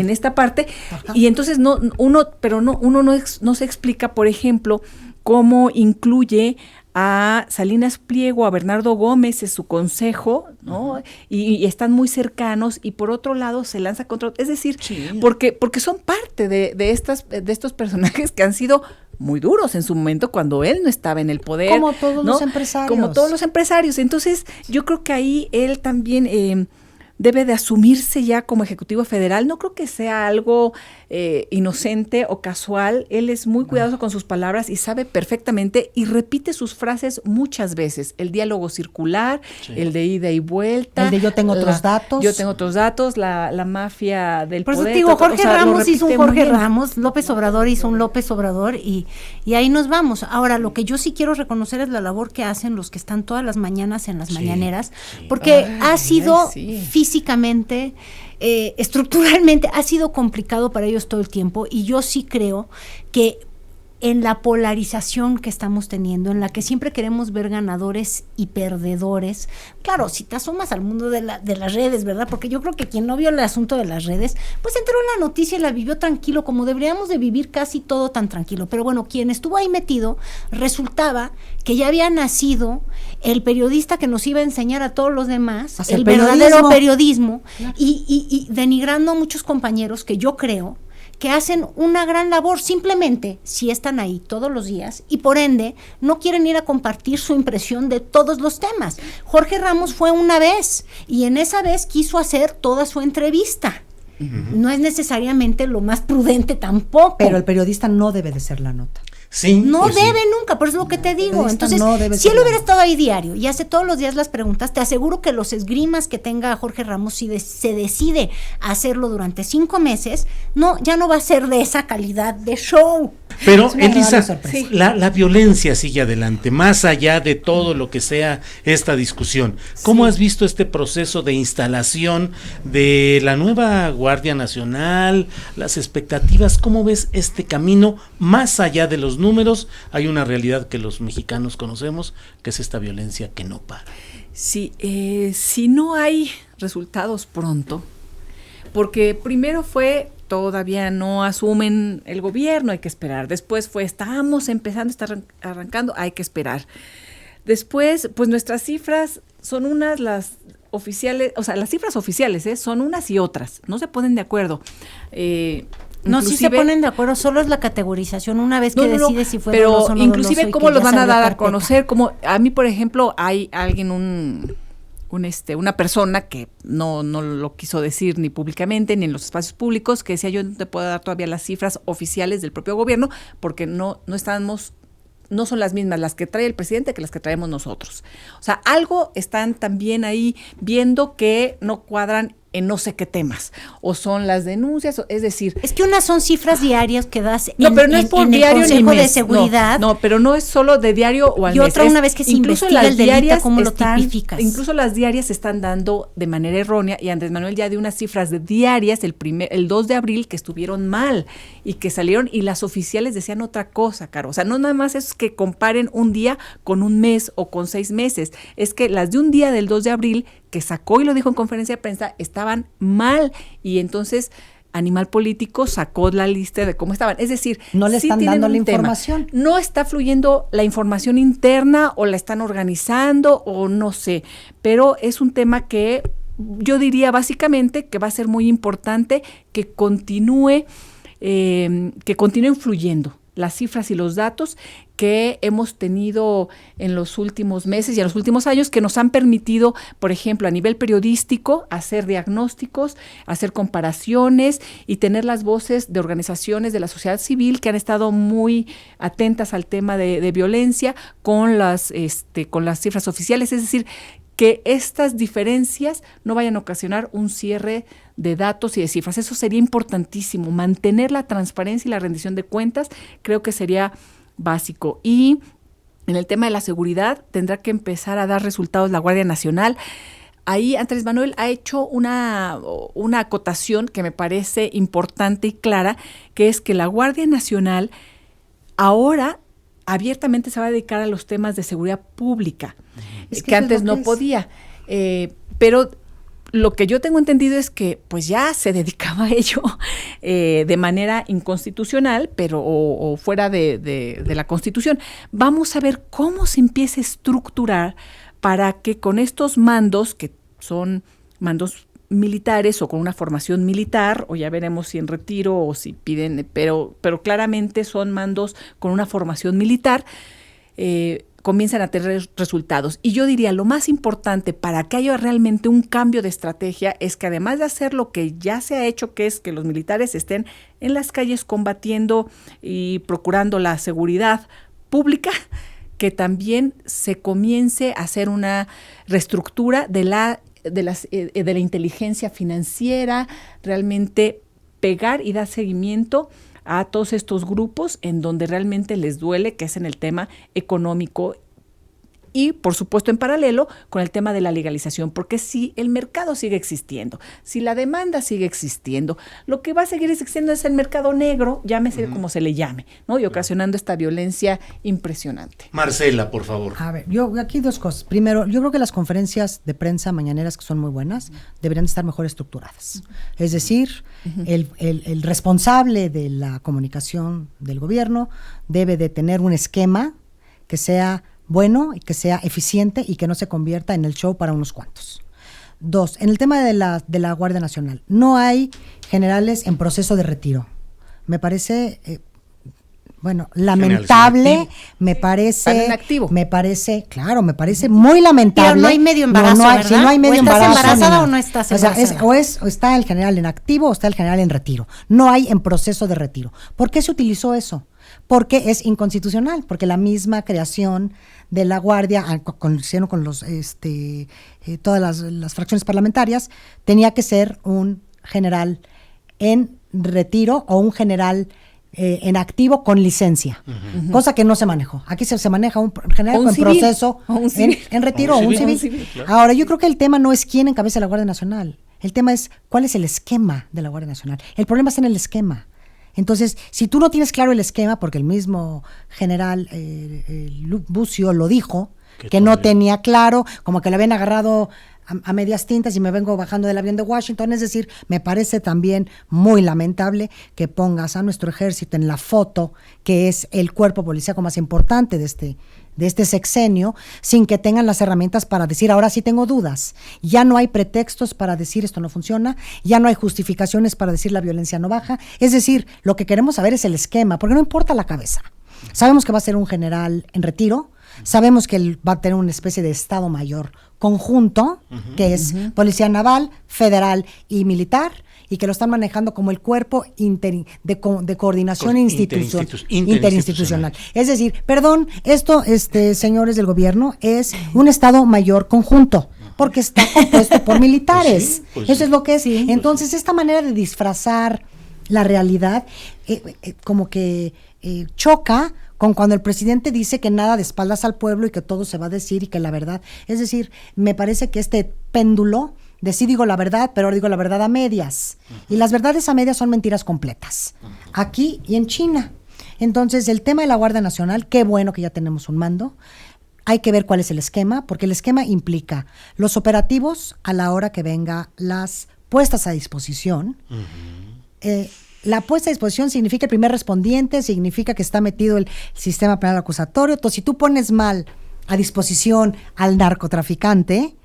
esta parte. Ajá. Y entonces uno no se explica, por ejemplo, cómo incluye a Salinas Pliego, a Bernardo Gómez en su consejo, ¿no? Y están muy cercanos, y por otro lado se lanza contra, es decir, porque son parte de estos personajes que han sido muy duros en su momento cuando él no estaba en el poder. Como todos los empresarios. Como todos los empresarios. Entonces, yo creo que ahí él también debe de asumirse ya como Ejecutivo Federal. No creo que sea algo inocente o casual. Él es muy cuidadoso con sus palabras y sabe perfectamente y repite sus frases muchas veces. El diálogo circular, el de ida y vuelta. El de yo tengo otros datos. Yo tengo otros datos, la mafia del poder. Por eso te digo, Jorge Ramos hizo un Jorge Ramos, López Obrador hizo un López Obrador y ahí nos vamos. Ahora, lo que yo sí quiero reconocer es la labor que hacen los que están todas las mañanas en las mañaneras, porque ha sido físicamente, estructuralmente, ha sido complicado para ellos todo el tiempo, y yo sí creo que en la polarización que estamos teniendo, en la que siempre queremos ver ganadores y perdedores. Claro, si te asomas al mundo de las redes, ¿verdad? Porque yo creo que quien no vio el asunto de las redes, pues entró en la noticia y la vivió tranquilo, como deberíamos de vivir casi todo tan tranquilo. Pero bueno, quien estuvo ahí metido, resultaba que ya había nacido el periodista que nos iba a enseñar a todos los demás, el verdadero periodismo, claro. y denigrando a muchos compañeros que yo creo que hacen una gran labor, simplemente si están ahí todos los días y por ende no quieren ir a compartir su impresión de todos los temas. Jorge Ramos fue una vez y en esa vez quiso hacer toda su entrevista. No es necesariamente lo más prudente tampoco. Pero el periodista no debe de ser la nota. Sí, no pues debe nunca, por eso es lo que te digo. Entonces, si él hubiera estado ahí diario y hace todos los días las preguntas, te aseguro que los esgrimas que tenga Jorge Ramos, si se decide hacerlo durante 5 meses, ya no va a ser de esa calidad de show. Pero, Elisa, la violencia sigue adelante, más allá de todo lo que sea esta discusión. ¿Cómo has visto este proceso de instalación de la nueva Guardia Nacional, las expectativas? ¿Cómo ves este camino más allá de los números? Hay una realidad que los mexicanos conocemos, que es esta violencia que no para. Sí, si no hay resultados pronto, porque primero fue todavía no asumen el gobierno, hay que esperar. Después fue estamos empezando, está arrancando, hay que esperar. Después, pues nuestras cifras son unas, las oficiales, o sea, las cifras oficiales son unas y otras, no se ponen de acuerdo. No, sí se ponen de acuerdo, solo es la categorización una vez que decides si fue doloso o no inclusive doloso, cómo los van a dar a conocer, como a mí, por ejemplo, hay alguien, una persona que no lo quiso decir ni públicamente ni en los espacios públicos, que decía yo no te puedo dar todavía las cifras oficiales del propio gobierno porque no son las mismas las que trae el presidente que las que traemos nosotros. O sea, algo están también ahí viendo que no cuadran en no sé qué temas, o son las denuncias, es decir... Es que unas son cifras diarias que das pero no es por en diario el Consejo ni mes. de Seguridad. No, pero no es solo de diario o al y mes. otra, una vez que se investiga el delito, ¿cómo lo tipificas? Incluso las diarias se están dando de manera errónea, y Andrés Manuel ya dio unas cifras de diarias el 2 de abril que estuvieron mal, y que salieron, y las oficiales decían otra cosa, Caro. O sea, no nada más es que comparen un día con un mes o con 6 meses, es que las de un día del 2 de abril que sacó y lo dijo en conferencia de prensa, estaban mal, y entonces Animal Político sacó la lista de cómo estaban. Es decir, no le están dando la información. No está fluyendo la información interna, o la están organizando, o no sé, pero es un tema que yo diría básicamente que va a ser muy importante que continúen fluyendo las cifras y los datos que hemos tenido en los últimos meses y en los últimos años, que nos han permitido, por ejemplo, a nivel periodístico, hacer diagnósticos, hacer comparaciones y tener las voces de organizaciones de la sociedad civil que han estado muy atentas al tema de violencia con las cifras oficiales. Es decir, que estas diferencias no vayan a ocasionar un cierre de datos y de cifras. Eso sería importantísimo. Mantener la transparencia y la rendición de cuentas creo que sería básico. Y en el tema de la seguridad tendrá que empezar a dar resultados la Guardia Nacional. Ahí Andrés Manuel ha hecho una acotación que me parece importante y clara, que es que la Guardia Nacional ahora abiertamente se va a dedicar a los temas de seguridad pública, que antes no podía. Pero lo que yo tengo entendido es que pues ya se dedicaba a ello de manera inconstitucional, pero o fuera de la Constitución. Vamos a ver cómo se empieza a estructurar para que con estos mandos, que son mandos militares o con una formación militar, o ya veremos si en retiro o si piden, pero claramente son mandos con una formación militar, comienzan a tener resultados. Y yo diría, lo más importante para que haya realmente un cambio de estrategia es que, además de hacer lo que ya se ha hecho, que es que los militares estén en las calles combatiendo y procurando la seguridad pública, que también se comience a hacer una reestructura de la inteligencia financiera, realmente pegar y dar seguimiento a todos estos grupos en donde realmente les duele, que es en el tema económico, y por supuesto en paralelo con el tema de la legalización, porque si el mercado sigue existiendo, si la demanda sigue existiendo, lo que va a seguir existiendo es el mercado negro, llámese como se le llame, ¿no? Y ocasionando esta violencia impresionante. Marcela, por favor. A ver, yo aquí dos cosas. Primero, yo creo que las conferencias de prensa mañaneras, que son muy buenas, deberían estar mejor estructuradas. Es decir, el responsable de la comunicación del gobierno debe de tener un esquema que sea bueno y que sea eficiente y que no se convierta en el show para unos cuantos. Dos, en el tema de la Guardia Nacional, no hay generales en proceso de retiro. Me parece, lamentable, me parece muy lamentable. Pero no hay medio embarazo, ¿verdad? Si no hay medio embarazo, ¿estás embarazada o no estás embarazada? O está el general en activo o está el general en retiro. No hay en proceso de retiro. ¿Por qué se utilizó eso? Porque es inconstitucional, porque la misma creación de la Guardia, con todas las fracciones parlamentarias, tenía que ser un general en retiro o un general en activo con licencia, cosa que no se manejó. Aquí se maneja un general con proceso en retiro o un civil. Claro. Ahora, yo creo que el tema no es quién encabeza la Guardia Nacional, el tema es cuál es el esquema de la Guardia Nacional. El problema está en el esquema. Entonces, si tú no tienes claro el esquema, porque el mismo general Bucio lo dijo, que no tenía claro, como que le habían agarrado a medias tintas y me vengo bajando del avión de Washington. Es decir, me parece también muy lamentable que pongas a nuestro ejército en la foto, que es el cuerpo policíaco más importante de este sexenio, sin que tengan las herramientas para decir, ahora sí tengo dudas. Ya no hay pretextos para decir esto no funciona, ya no hay justificaciones para decir la violencia no baja. Es decir, lo que queremos saber es el esquema, porque no importa la cabeza. Sabemos que va a ser un general en retiro, sabemos que él va a tener una especie de Estado Mayor conjunto, que es Policía Naval, Federal y Militar, y que lo están manejando como el cuerpo de coordinación interinstitucional. Es decir, perdón, esto, señores del gobierno, es un Estado Mayor conjunto, porque está compuesto por militares. Pues Eso sí. es lo que es. Sí. Entonces, esta manera de disfrazar la realidad como que choca con cuando el presidente dice que nada de espaldas al pueblo y que todo se va a decir y que la verdad. Es decir, me parece que este péndulo de sí digo la verdad, pero ahora digo la verdad a medias. Y las verdades a medias son mentiras completas. Aquí y en China. Entonces, el tema de la Guardia Nacional, qué bueno que ya tenemos un mando. Hay que ver cuál es el esquema, porque el esquema implica los operativos a la hora que venga las puestas a disposición. La puesta a disposición significa el primer respondiente, significa que está metido el sistema penal acusatorio. Entonces, si tú pones mal a disposición al narcotraficante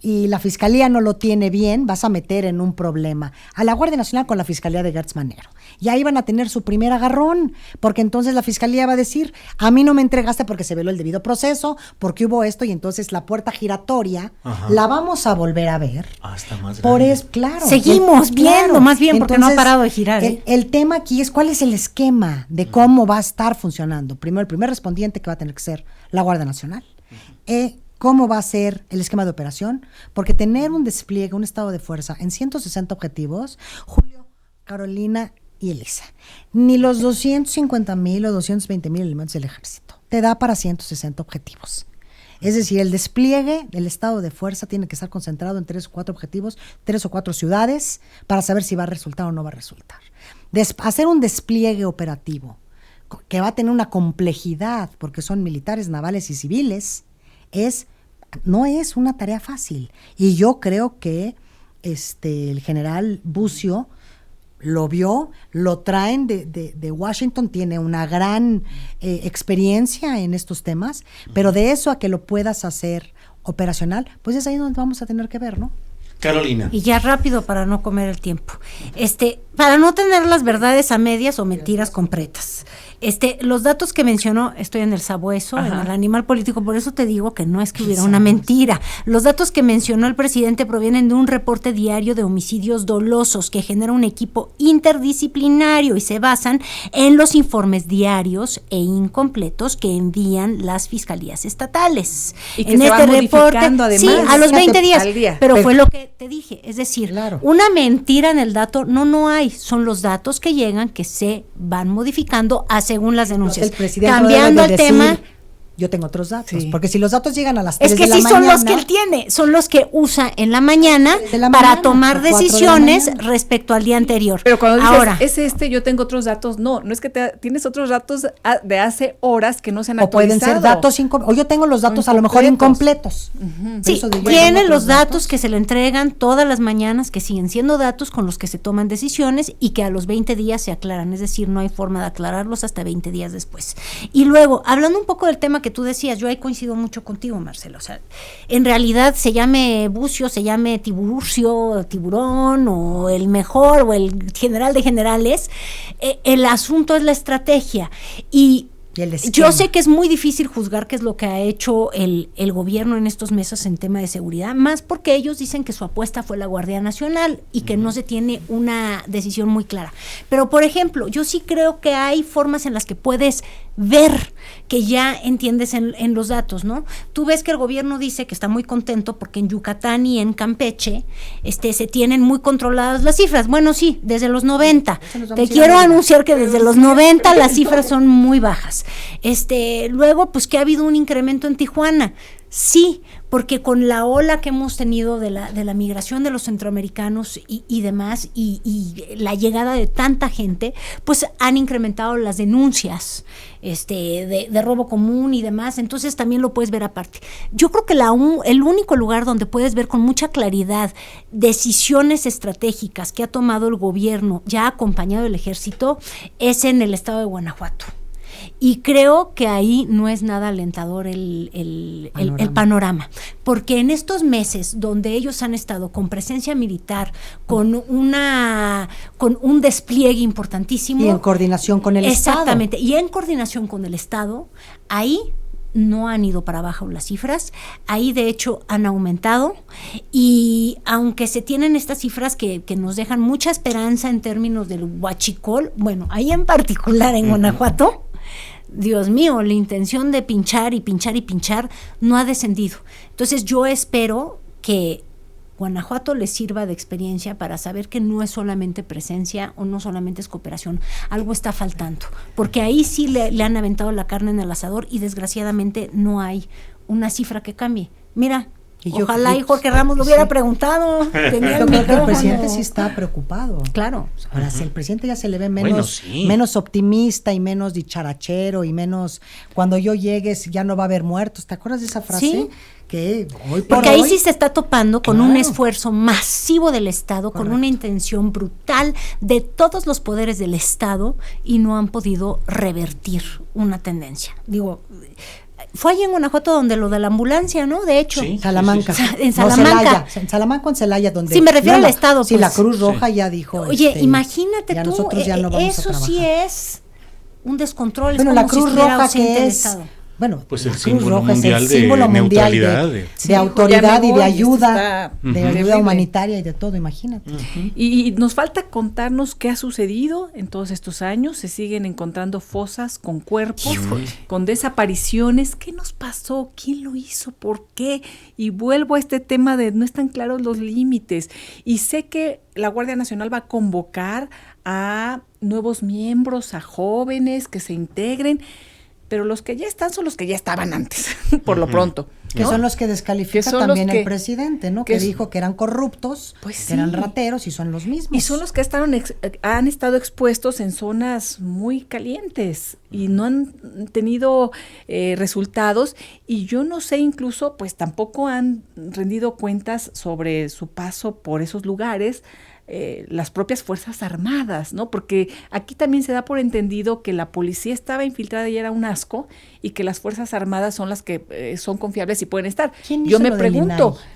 y la fiscalía no lo tiene bien, vas a meter en un problema a la Guardia Nacional con la fiscalía de Gertz Manero. Y ahí van a tener su primer agarrón, porque entonces la fiscalía va a decir, a mí no me entregaste porque se violó el debido proceso, porque hubo esto, y entonces la puerta giratoria la vamos a volver a ver. Hasta más Por grande. eso, claro. Seguimos viendo, más bien, porque no ha parado de girar, El tema aquí es cuál es el esquema de cómo va a estar funcionando. Primero, el primer respondiente que va a tener que ser la Guardia Nacional. ¿Cómo va a ser el esquema de operación? Porque tener un despliegue, un estado de fuerza en 160 objetivos, Julio, Carolina y Elisa, ni los 250,000 o 220,000 elementos del ejército te da para 160 objetivos. Es decir, el despliegue del estado de fuerza tiene que estar concentrado en 3 o 4 objetivos, 3 o 4 ciudades, para saber si va a resultar o no va a resultar. Hacer un despliegue operativo que va a tener una complejidad, porque son militares, navales y civiles, no es una tarea fácil. Y yo creo que el general Bucio lo vio, lo traen de Washington, tiene una gran experiencia en estos temas, pero de eso a que lo puedas hacer operacional, pues es ahí donde vamos a tener que ver, ¿no? Carolina. Y ya rápido para no comer el tiempo. Para no tener las verdades a medias o mentiras completas. Los datos que mencionó, estoy en el sabueso, en el animal político, por eso te digo que no es que hubiera una mentira. Los datos que mencionó el presidente provienen de un reporte diario de homicidios dolosos que genera un equipo interdisciplinario y se basan en los informes diarios e incompletos que envían las fiscalías estatales. Y que se van modificando además. Sí, a los 20 días, al día. pero fue lo que te dije, es decir, Claro. una mentira en el dato no hay, son los datos que llegan que se van modificando según las denuncias. El presidente Cambiando debe el decir, tema, yo tengo otros datos, Sí. porque si los datos llegan a las 3 es que de la sí mañana, son los que él tiene, son los que usa en la mañana de la para mañana, tomar a 4 de la decisiones mañana. respecto al día anterior. Pero cuando dices, ahora, yo tengo otros datos, no es que tienes otros datos de hace horas que no se han o pueden actualizado. ser datos o yo tengo los datos a lo mejor incompletos. sí, Eso de yo tiene tengo los otros datos que se le entregan todas las mañanas, que siguen siendo datos con los que se toman decisiones y que a los 20 días se aclaran, es decir, no hay forma de aclararlos hasta 20 días después. Y luego, hablando un poco del tema que tú decías, yo ahí coincido mucho contigo, Marcelo, o sea, en realidad se llame Bucio, se llame Tiburcio, Tiburón, o el mejor, o el general de generales, el asunto es la estrategia. Y el esquema. yo sé que es muy difícil juzgar qué es lo que ha hecho el gobierno en estos meses en tema de seguridad, más porque ellos dicen que su apuesta fue la Guardia Nacional y que no se tiene una decisión muy clara. Pero, por ejemplo, yo sí creo que hay formas en las que puedes ver que ya entiendes en los datos, ¿no? Tú ves que el gobierno dice que está muy contento porque en Yucatán y en Campeche se tienen muy controladas las cifras. Bueno, sí, desde los 90. Te quiero anunciar que desde los 90 las cifras son muy bajas. Luego, pues que ha habido un incremento en Tijuana. Sí, porque con la ola que hemos tenido de la migración de los centroamericanos y demás, y la llegada de tanta gente, pues han incrementado las denuncias de robo común y demás, entonces también lo puedes ver aparte. Yo creo que el único lugar donde puedes ver con mucha claridad decisiones estratégicas que ha tomado el gobierno, ya acompañado del ejército, es en el estado de Guanajuato. Y creo que ahí no es nada alentador el panorama, porque en estos meses donde ellos han estado con presencia militar, con un despliegue importantísimo. Y en coordinación con el Estado. Exactamente, y en coordinación con el Estado, ahí no han ido para abajo las cifras, ahí de hecho han aumentado, y aunque se tienen estas cifras que nos dejan mucha esperanza en términos del huachicol, bueno, ahí en particular en Guanajuato, Dios mío, la intención de pinchar y pinchar y pinchar no ha descendido. Entonces yo espero que Guanajuato les sirva de experiencia para saber que no es solamente presencia o no solamente es cooperación, algo está faltando, porque ahí sí le han aventado la carne en el asador y desgraciadamente no hay una cifra que cambie. Mira, ojalá y Jorge Ramos lo hubiera preguntado. Tenía Yo creo que el presidente micrófono. sí está preocupado. Claro. Ahora, si el presidente ya se le ve Bueno, menos, sí. menos optimista y menos dicharachero y menos, cuando yo llegue ya no va a haber muertos. ¿Te acuerdas de esa frase? Sí. Que hoy por Porque ahí hoy, sí se está topando con Claro. un esfuerzo masivo del Estado, con Correcto. una intención brutal de todos los poderes del Estado y no han podido revertir una tendencia. Digo, fue allí en Guanajuato donde lo de la ambulancia, ¿no? De hecho, Sí. Salamanca. En No, Salamanca. En Salamanca o en Celaya, donde... Sí, me refiero al Estado, Sí, pues. la Cruz Roja ya dijo... oye, imagínate ya tú, nosotros ya no vamos a eso sí trabajar. es un descontrol. Bueno, es la como si Cruz estuviera Roja ausente que el es... Estado. Bueno, Pues la el Cruz símbolo Roja es mundial el de símbolo mundial neutralidad, de Sí, autoridad ya me y de voy, ayuda, está de terrible. ayuda humanitaria y de todo, imagínate. Y nos falta contarnos qué ha sucedido en todos estos años. Se siguen encontrando fosas con cuerpos, con desapariciones. ¿Qué nos pasó? ¿Quién lo hizo? ¿Por qué? Y vuelvo a este tema de no están claros los límites. Y sé que la Guardia Nacional va a convocar a nuevos miembros, a jóvenes que se integren, pero los que ya están son los que ya estaban antes, por lo pronto. Que ¿no? son los que descalifica Que son también los que- el presidente, ¿no? que Que es- dijo que eran corruptos, Pues que eran sí. rateros y son los mismos. Y son los que han estado expuestos en zonas muy calientes y no han tenido resultados, y yo no sé, incluso pues tampoco han rendido cuentas sobre su paso por esos lugares, las propias Fuerzas Armadas, ¿no? Porque aquí también se da por entendido que la policía estaba infiltrada y era un asco, y que las Fuerzas Armadas son las que son confiables y pueden estar. ¿Quién Yo hizo me lo del pregunto... INAI?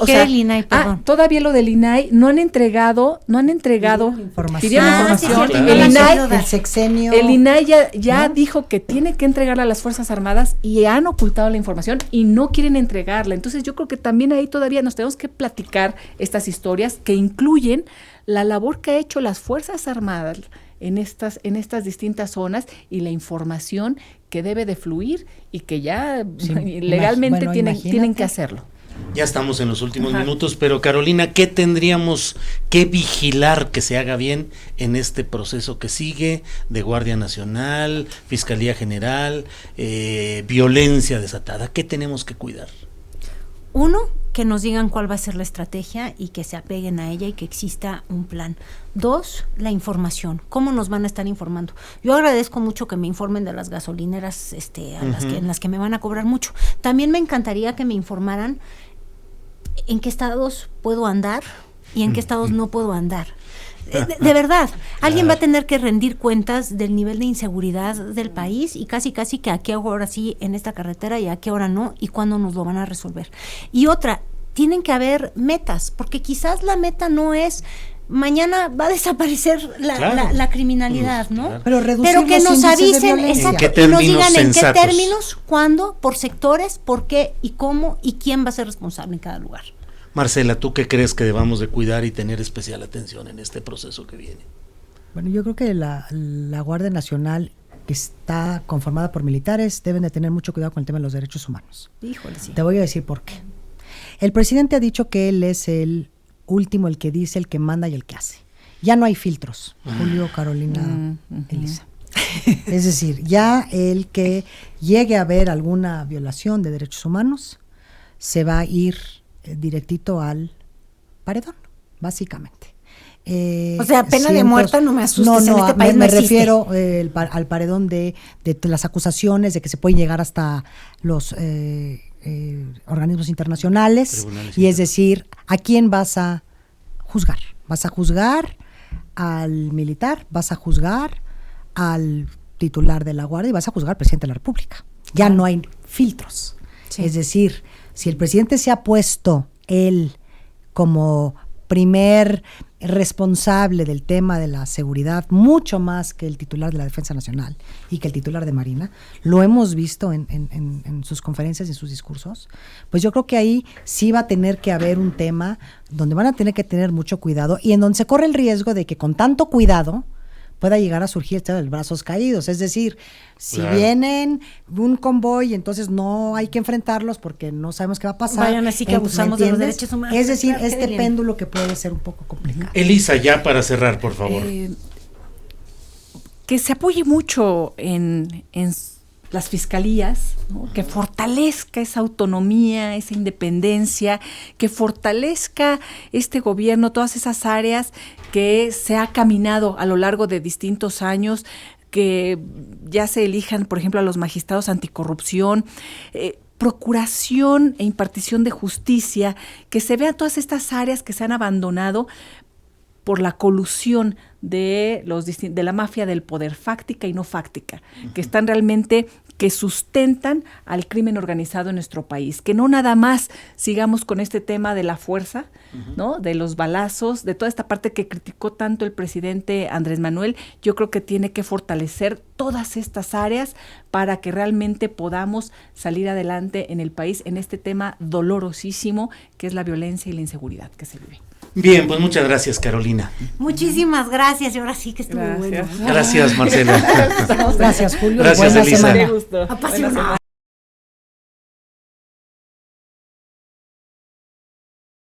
¿Qué del INAI, perdón? Todavía lo del INAI, no han entregado, Pidieron información. pidieron Ah, información. sí, claro. El INAI, El sexenio. el INAI ya ¿no? dijo que tiene que entregarla a las Fuerzas Armadas y han ocultado la información y no quieren entregarla. Entonces yo creo que también ahí todavía nos tenemos que platicar estas historias que incluyen la labor que ha hecho las Fuerzas Armadas en estas distintas zonas y la información que debe de fluir y que ya Sí, legalmente bueno, tienen imagínate. que hacerlo. Ya estamos en los últimos Ajá. minutos, pero Carolina, ¿qué tendríamos que vigilar que se haga bien en este proceso que sigue de Guardia Nacional, Fiscalía General, violencia desatada? ¿Qué tenemos que cuidar? Uno, que nos digan cuál va a ser la estrategia y que se apeguen a ella y que exista un plan. Dos, la información. ¿Cómo nos van a estar informando? Yo agradezco mucho que me informen de las gasolineras en las que me van a cobrar mucho. También me encantaría que me informaran en qué estados puedo andar y en qué estados no puedo andar. De verdad, alguien va a tener que rendir cuentas del nivel de inseguridad del país y casi que a qué hora sí en esta carretera y a qué hora no y cuándo nos lo van a resolver. Y otra, tienen que haber metas, porque quizás la meta no es mañana va a desaparecer la criminalidad, ¿no? Claro. Pero reducir Pero que los nos índices de avisen, violencia. exacto, ¿En qué y nos términos digan en qué sensatos? términos, cuándo, por sectores, por qué y cómo y quién va a ser responsable en cada lugar. Marcela, ¿tú qué crees que debamos de cuidar y tener especial atención en este proceso que viene? Bueno, yo creo que la Guardia Nacional, que está conformada por militares, deben de tener mucho cuidado con el tema de los derechos humanos. Híjole, sí. Te voy a decir por qué. El presidente ha dicho que él es el último, el que dice, el que manda y el que hace. Ya no hay filtros, Julio, Carolina, Elisa. Es decir, ya el que llegue a ver alguna violación de derechos humanos se va a ir directito al paredón, básicamente. O sea, pena de muerte, no me asustes, en este país no me existe. refiero al paredón de las acusaciones de que se pueden llegar hasta los organismos internacionales, Tribunales y es decir, ¿a quién vas a juzgar? ¿Vas a juzgar al militar? ¿Vas a juzgar al titular de la Guardia? Y vas a juzgar al presidente de la República. Ya no hay filtros. Sí. Es decir, si el presidente se ha puesto él como primer responsable del tema de la seguridad, mucho más que el titular de la Defensa Nacional y que el titular de Marina, lo hemos visto en sus conferencias y en sus discursos, pues yo creo que ahí sí va a tener que haber un tema donde van a tener que tener mucho cuidado y en donde se corre el riesgo de que con tanto cuidado pueda llegar a surgir el tema de los brazos caídos. Es decir, si Claro. vienen un convoy, entonces no hay que enfrentarlos porque no sabemos qué va a pasar. Vayan así que ¿me abusamos de los entiendes? derechos humanos. Es decir, Claro, este Evelyn. péndulo que puede ser un poco complicado. Elisa, ya para cerrar, por favor. Que se apoye mucho en las fiscalías, ¿no? Que fortalezca esa autonomía, esa independencia, que fortalezca este gobierno, todas esas áreas que se ha caminado a lo largo de distintos años, que ya se elijan, por ejemplo, a los magistrados anticorrupción, procuración e impartición de justicia, que se vean todas estas áreas que se han abandonado por la colusión de la mafia del poder, fáctica y no fáctica, que están realmente, que sustentan al crimen organizado en nuestro país, que no nada más sigamos con este tema de la fuerza, ¿no? De los balazos, de toda esta parte que criticó tanto el presidente Andrés Manuel. Yo creo que tiene que fortalecer todas estas áreas para que realmente podamos salir adelante en el país en este tema dolorosísimo que es la violencia y la inseguridad que se vive. Bien, pues muchas gracias, Carolina. Muchísimas gracias, y ahora sí que estuvo bueno. Gracias, Marcela. Gracias, Julio. Gracias, Buena Elisa. semana. Qué gusto. Apasionado.